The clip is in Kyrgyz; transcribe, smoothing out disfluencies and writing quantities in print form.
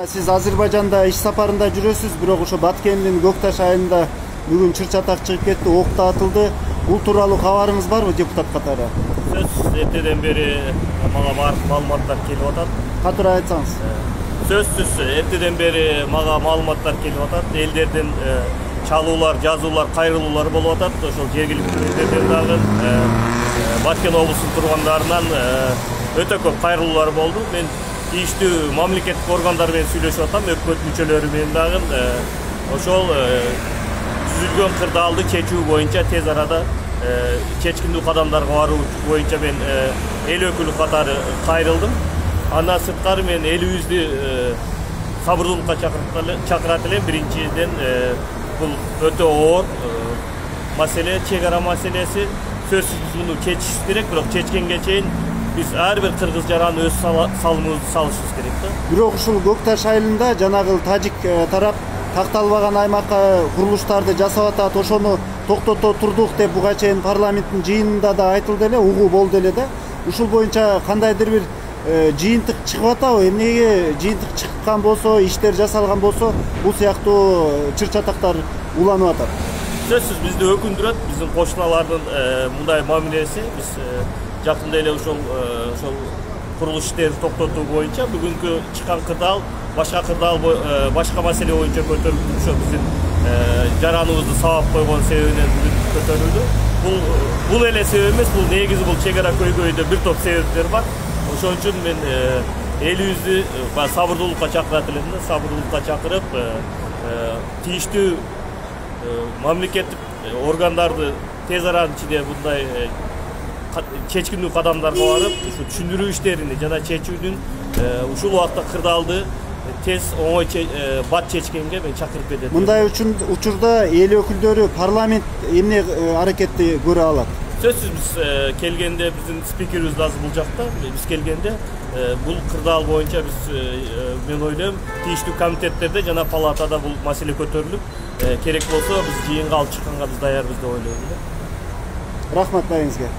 Siz Azerbaycanda iş saparında жүрөсүз, бирок ошо Баткендин Көкташ айылында бүгүн чыр-чатак чыгып кетти, ок да атылды. Бул тууралуу кабарыңыз барбы депутат катары? Сөзсүз эртеден бери мага бардык маалыматтар келип атат. Катуура айтсаңыз. Сөзсүз эртеден бери мага маалыматтар келип атат. Элдерден чалуулар, жазуулар, кайрылуулар болуп атат. Ошол жергиликтүү элдерден дагы Баткен облусунун тургандарынан өтө көп кайрылуулар болду. Мен тийиштүү мамлекеттик органдар менен сүйлөшүп атам, өкмөт мүчөлөрү менен дагы ошол түзүлгөн кырдаалды чечүү боюнча тез арада чечкиндүү кадамдарга баруу боюнча мен эл өкүлү катары кайрылдым. Андан сырткары мен элибизди сабырдуулукка чакырат элем. Биринчиден бул өтө оор маселе, чек ара маселеси. Сөзсүз муну чечишибиз керек, бирок чечкенге чейин биз ар бир кыргыз жараны өз салымыбызды салышыбыз керек да. Бирок ушул Көкташ айылында жанагы тажик тарап такталбаган аймакка курулуштарды жасап атат, ошону токтото турдук деп буга чейин парламенттин жыйынында да айтылды эле, угуу болду эле да. Ушул боюнча кандайдыр бир жыйынтык чыгып атабы? Эмнеге жыйынтык чыккан болсо, иштер жасалган болсо, бул сыяктуу чыр-чатактар уланып атат? Сөзсүз бизди өкүндүрөт, биздин кошуналардын мындай мамилеси. Биз жакында эле ошол курулуш иштерин токтотуу боюнча бүгүнкү чыккан кырдаал башка маселе боюнча көтөрүлдү. Ошо биздин жараныбызды сабап койгон себебинен көтөрүлдү. Бул эле себеп эмес, бул негизи бул чек ара көйгөйдө бир топ себептер бар. Ошон үчүн мен элибизди сабырдуулукка чакырат элем да, сабырдуулукка чакырып, тийиштүү мамлекеттик органдарды тез аранын ичинде мындай чечкиндүү кадамдарга барып, ушу түшүндүрүү иштерини жана чечүүнүн ушул убакта кырдаалды тез оңой бат чечкенге мен чакырып кетем. Мындай учурда эл өкүлдөрү парламент эмне аракетти көрө алат? Сөзсүз биз келгенде биздин спикерибиз дагы бул жакта, биз келгенде бул кырдаал боюнча биз мен ойлойм тийиштүү комитеттерде жана палатада бул маселе көтөрүлүп, керек болсо биз жыйынга алып чыкканга биз даярбыз деп ойлойм. Рахмат байыңызга.